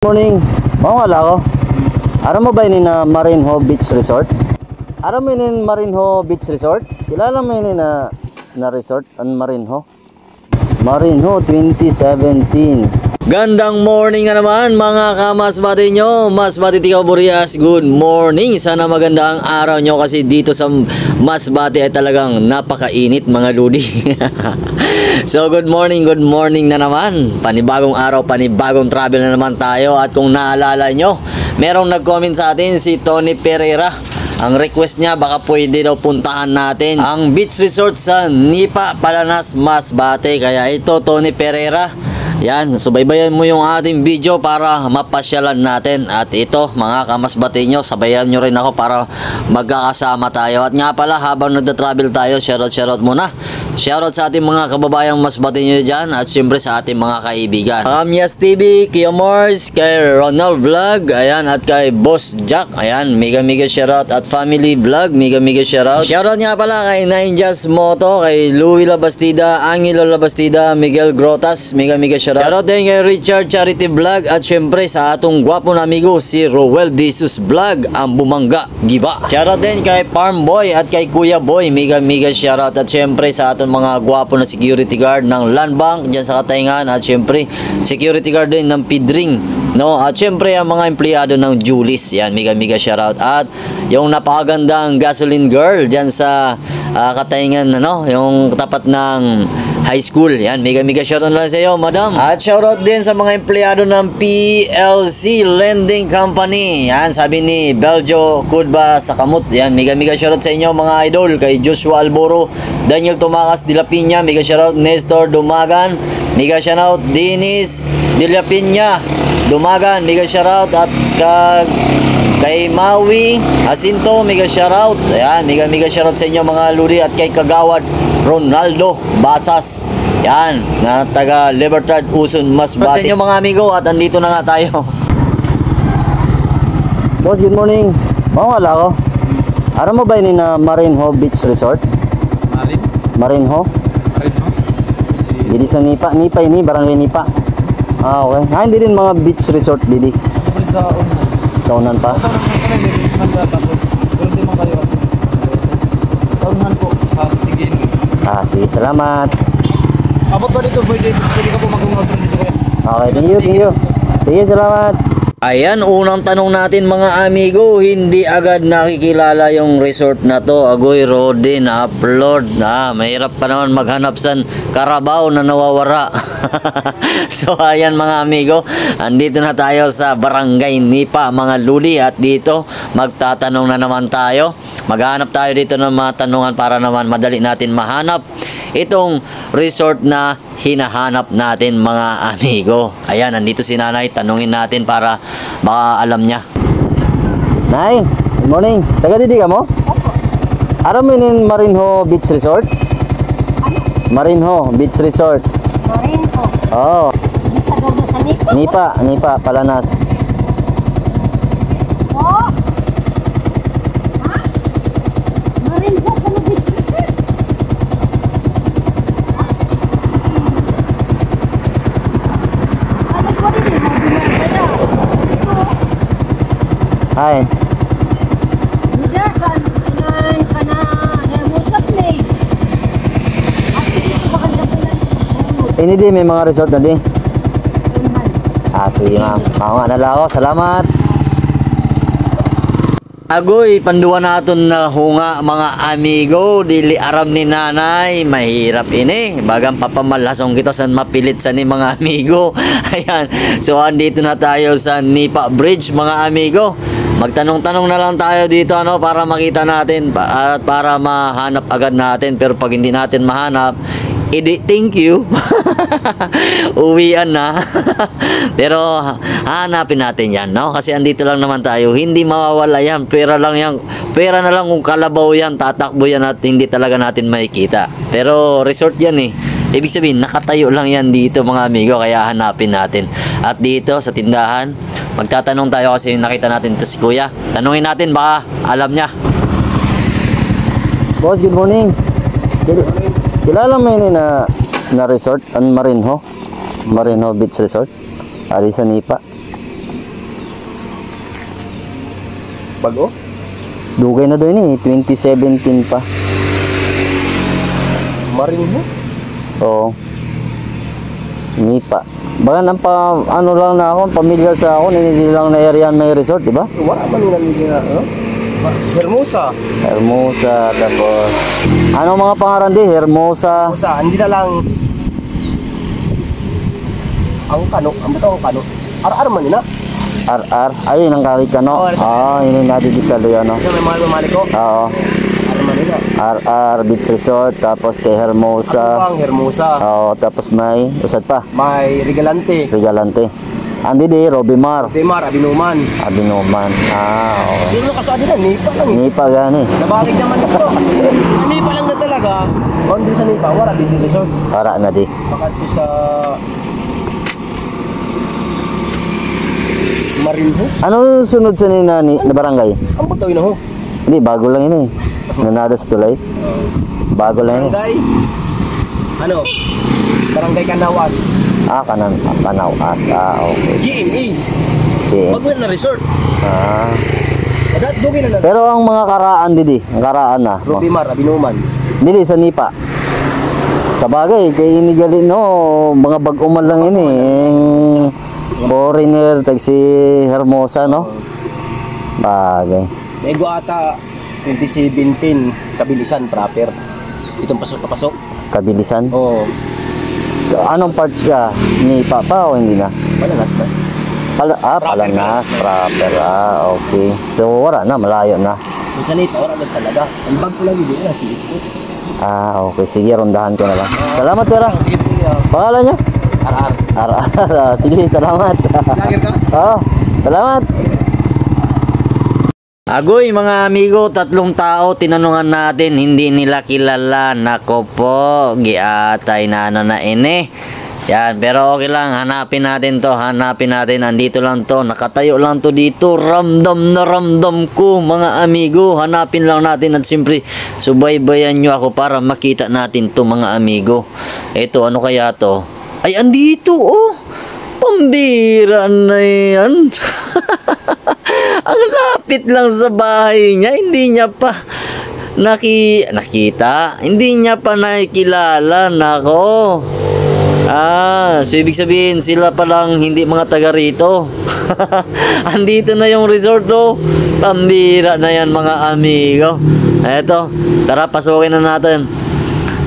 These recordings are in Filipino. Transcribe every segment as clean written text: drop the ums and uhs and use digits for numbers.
Morning. Wala ko. Aram mo ba yun na Marinho Beach Resort? Aram mo yun Marinho Beach Resort? Kilala mo yun na resort ang Marinho? Marinho 2017. Gandang morning nga naman mga kamasbate nyo. Masbate Tikaw Burias, good morning. Sana maganda ang araw nyo kasi dito sa Masbate ay talagang napakainit mga ludi. So good morning na naman. Panibagong araw, panibagong travel na naman tayo. At kung naalala nyo, merong nag-comment sa atin si Tony Pereira. Ang request niya baka pwede daw puntahan natin ang beach resort sa Nipa, Palanas, Masbate. Kaya ito Tony Pereira, yan, subaybayan mo yung ating video para mapasyalan natin. At ito mga kamasbate nyo, sabayan nyo rin ako para magkakasama tayo. At nga pala habang nagda-travel tayo, shoutout muna. Shoutout sa ating mga kababayang masbate nyo dyan. At syempre sa ating mga kaibigan, Yas TV, Kio Mors, kay Ronald Vlog, ayan, at kay Boss Jack, ayan, mega shoutout. At Family Vlog, mega shoutout. Shoutout nga pala kay Ninjas Moto, kay Louie Labastida, Angelo Labastida, Miguel Grotas, mega shoutout din kay Richard Charity Vlog. At syempre sa atong gwapo na amigo si Rowel Jesus Vlog, ang Bumangga Giba. Shoutout din kay Farm Boy at kay Kuya Boy, mega shoutout. At syempre sa atong mga gwapo na security guard ng Land Bank dyan sa Katayngan. At syempre security guard din ng Pidring, no? At syempre ang mga empleyado ng Julis, yan, mega shoutout. At yung napakagandang gasoline girl dyan sa Katayngan, ano, yung tapat ng high school, yan, mega shoutout na lang sa iyo, madam. At shoutout din sa mga empleyado ng PLC Lending Company, yan, sabi ni Beljo Kudba sa Kamut, yan, mega shoutout sa inyo mga idol. Kay Joshua Alboro, Daniel Tumakas de la Piña, mega shoutout. Nestor Dumagan, mega shoutout. Dennis de la Piña Dumagan, mega shoutout. At kay Maui Asinto, mega shoutout. Ayan, mega shoutout sa inyo mga luri. At kay Kagawad Ronaldo Basas, yan, na taga Libertad, Uson, Masbate. Sa inyo mga amigo. At andito na nga tayo. Boss, good morning. Wala ko. Aram mo ba yun na Marinho Beach Resort? Marinho? Didi sa Nipa ini, barangay Nipa. Okay. Hindi din mga beach resort didi. Sa unan pa? Sige, salamat. Abot ba dito, pwede ka po mag-unod dito kaya? Okay, thank you. Sige, salamat. Ayan, unang tanong natin mga amigo, hindi agad nakikilala yung resort na to. Agoy Rodin upload. Mahirap pa naman maghanap sa Carabao na nawawara. So ayan mga amigo, andito na tayo sa Barangay Nipa mga luli. At dito magtatanong na naman tayo. Maghanap tayo dito ng mga tanungan para naman madali natin mahanap itong resort na hinahanap natin mga amigo. Ayan, nandito si nanay. Tanungin natin para baka alam niya. Nay, good morning. Taga didi ka mo? Opo. Aram mo yun Marinho Beach Resort? Ano? Marinho Beach Resort. Marinho. Oo. Bisa daw sa Nipa? Nipa, Palanas. Oo. Ha? Marinho ka na beach resort? Ano ko rin yung mga Hi. Hindi, saan ka na Hermosa Place? Sige, maganda po lang. Ini di may mga resort na di. Tuman. Sige ma'am. Ako nga nala ako. Salamat. Agoy, panduwa naton na hunga mga amigo. Dili aram ni nanay. Mahirap ini. Bagang papamalasong kita sa mapilit sa ni mga amigo. Ayan. So, andito na tayo sa Nipa Bridge mga amigo. Magtanong-tanong na lang tayo dito ano para makita natin at para mahanap agad natin. Pero pag hindi natin mahanap, thank you. Uwian na. Pero hanapin natin yan, no? Kasi andito lang naman tayo. Hindi mawawala yan. Pera lang yan. Pera na lang kung kalabaw yan. Tatakbo yan at hindi talaga natin makikita. Pero resort yan eh. Ibig sabihin, nakatayo lang yan dito mga amigo. Kaya hanapin natin. At dito sa tindahan, magtatanong tayo kasi nakita natin ito si Kuya. Tanungin natin baka alam niya. Boss, good morning. Kilala mo yun na resort ang Marinho Beach Resort? Ari sa Nipa. Bago? Dugay na doon eh, 2017 pa. Marinho? Oo. Nipa. Baka ano lang na ako, familiar sa ako, hindi lang na area may resort, di ba? Wala man nila nila, ano? Hermosa. Hermosa, tapos... Ano mga pangaran di? Hermosa. Hermosa, hindi na lang... Ang kano? Ang ba't ang kano? Ar-ar man nila. RR. Ayun ang Karikano. Oo, Yun yung nadidikalo yan, no? Ito may mahal ko. Oo. Ar man nila. RR Beach Resort, tapos kay Ano Hermosa. ang Hermosa? Oo, tapos may, usad pa, May Regalante. Regalante. Andi di, Robimar. Demar, Abinuman. Abinuman. Okay. Hindi mo kasadi na, Nipa lang eh. Nipa gani. Nabalik naman ito. Nipa lang na talaga. Kung din sa Nipa, wala din din resort. Para na di. Baka ito sa... Marinho? Ano sunod sa nina ni na barangay? Ang ba't daw yun ako? Hindi, bago lang yun eh. Nanada sa tulay. Bago lang yun. Barangay? Ano? Barangay Kanawas. Kanaw. Okay. GME. Okay. Bago na resort. Adat dugin na na. Pero ang mga karaan didi, ang karaan na. Robimar, Abinuman. Dili sa Nipa. Sabagay, kay inigali no, mga bag-uman lang yun eh. Foreigner, tag si Hermosa, no? Bagay. Nego ata 2017 Kabilisan proper. Itong pasok. Kabilisan. Oo. Anong part siya? Nipa pa o hindi na? Malalas na. Palanas, proper. Okay. So, wala na, malayo na. Kung sa Nita, wala na talaga. Ang bag ko lang yun na, si Isko. Okay. Sige, rondahan ko na lang. Salamat, sir. Sige, sige. Pangalan niyo? RR. Sige, salamat. Lager ka? Salamat. Agoy mga amigo, 3 tao tinanungan natin, hindi nila kilala. Nako po, giatay na ini. Yan, pero okay lang, hanapin natin to, andito lang to, nakatayo lang to dito, ramdam na ramdam ko mga amigo, hanapin lang natin at siyempre, subaybayan nyo ako para makita natin to mga amigo. Ito, ano kaya to? Ay, andito, pambira na yan. Ang lapit lang sa bahay niya, hindi niya pa nakita, hindi niya pa nakikilala. Nako. So ibig sabihin sila palang hindi mga taga rito. Andito na yung resort, pambira na yan mga amigo. Eto, tara pasukin na natin.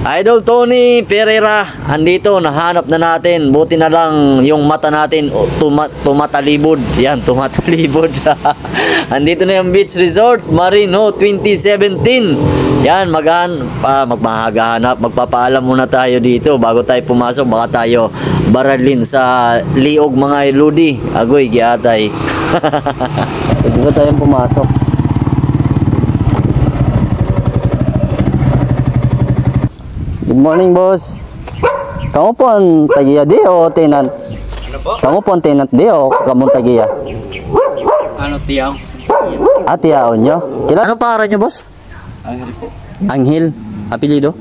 Idol Tony Pereira, andito, nahanap na natin. Buti na lang yung mata natin tumatalibod. Yan, tumatalibod. Andito na yung Beach Resort Marinho 2017. Yan, magmahagahanap. Magpapaalam muna tayo dito bago tayo pumasok. Baka tayo baralin sa liog mga ludi. Agoy, giatay. Pwede ba tayong pumasok? Good morning, boss. Kamu po ang tagiya di o tenant? Ano po? Kamu po ang tenant di o kamu tagiya? Ano tiyaw? Tiyaon nyo? Ano pangalan nyo, boss? Angel po. Angel. Apelido?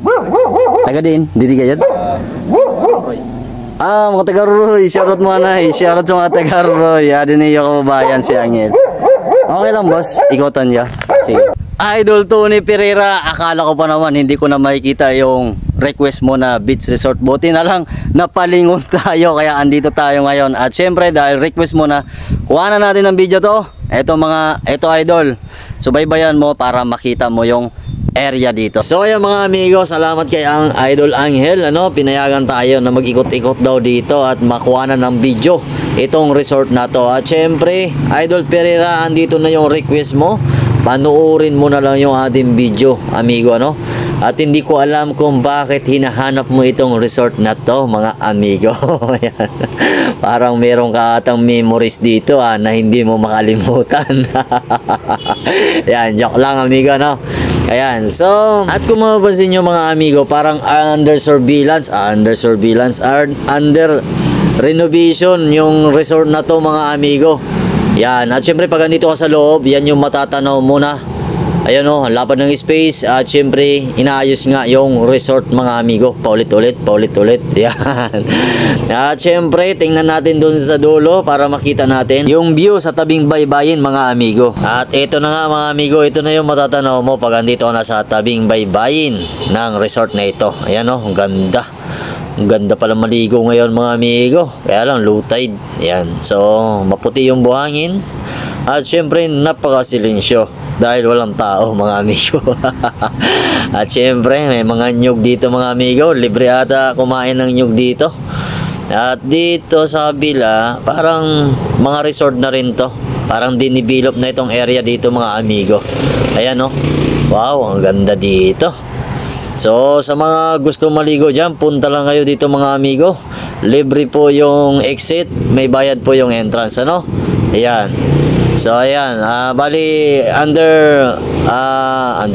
Taga din? Didi ka yan? Mga taga-Roy. Shoutout mo na. Shoutout sa mga taga-Roy. Din iyo kababayan si Angel. Okay lang, boss. Ikotan niya. Sige. Idol Tony Pereira, akala ko pa naman hindi ko na makikita yung request mo na beach resort. Buti na lang napalingon tayo kaya andito tayo ngayon. At syempre dahil request mo na, kuha na natin ng video to. Ito idol, subaybayan mo para makita mo yung area dito. So ayan mga amigo, salamat kay ang Idol Angel, pinayagan tayo na mag-ikot-ikot daw dito at makuha na ng video itong resort na to. At syempre Idol Pereira, andito na yung request mo. Panuorin mo na lang yung ating video, amigo, At hindi ko alam kung bakit hinahanap mo itong resort na to, mga amigo. Ayan. Parang meron ka atang memories dito, na hindi mo makalimutan. Yan, joke lang, amigo, Ayan, so, at kung mapapansin nyo mga amigo, parang under renovation yung resort na to mga amigo. Yan, at syempre pag andito ka sa loob, yan yung matatanaw mo na Ayan o, ang lapad ng space at syempre inaayos nga yung resort mga amigo. Paulit-ulit. Yan. At syempre tingnan natin dun sa dulo para makita natin yung view sa tabing baybayin mga amigo. At ito na nga mga amigo, ito na yung matatanaw mo pag andito ka na sa tabing baybayin ng resort na ito. Ayan o, ang ganda. Ang ganda pala maligo ngayon mga amigo. Kaya lang low tide. Ayan. So maputi yung buhangin. At syempre napakasilensyo dahil walang tao mga amigo. At syempre may mga nyug dito mga amigo. Libre ata kumain ng nyug dito. At dito sa kabila parang mga resort na rin to. Parang dinivelop na itong area dito mga amigo. Ayan o. Wow, ang ganda dito. So sa mga gusto maligo dyan, punta lang kayo dito mga amigo. Libre po yung exit, may bayad po yung entrance, ano? Ayan. So ayan, bali under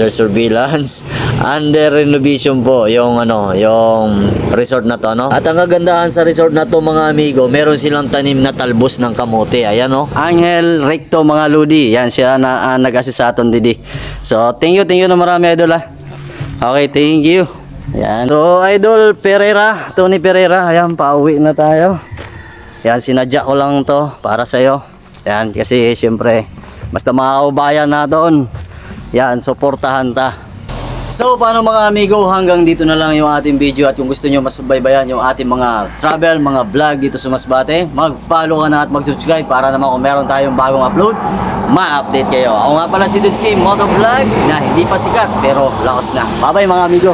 surveillance, under renovation po yung yung resort na to, no? At ang kagandahan sa resort na to mga amigo, meron silang tanim na talbos ng kamote. Ayan oh. Angel Recto mga ludi. Yan siya na nag-assist sa aton didi. So thank you na marami idol ah. Okay, thank you. Ayan. So idol Tony Pereira, ayan pauwi na tayo. Yan sinadya ko lang to para sa iyo. Yan, kasi syempre basta makaubayan na doon. Yan, suportahan ta. So paano mga amigo, hanggang dito na lang yung ating video. At kung gusto nyo masubaybayan yung ating mga travel, mga vlog dito sa Masbate, mag-follow ka na at mag-subscribe para naman kung meron tayong bagong upload, ma-update kayo. Ako nga pala si Dudski Motovlog na hindi pa sikat pero laos na. Bye bye mga amigo.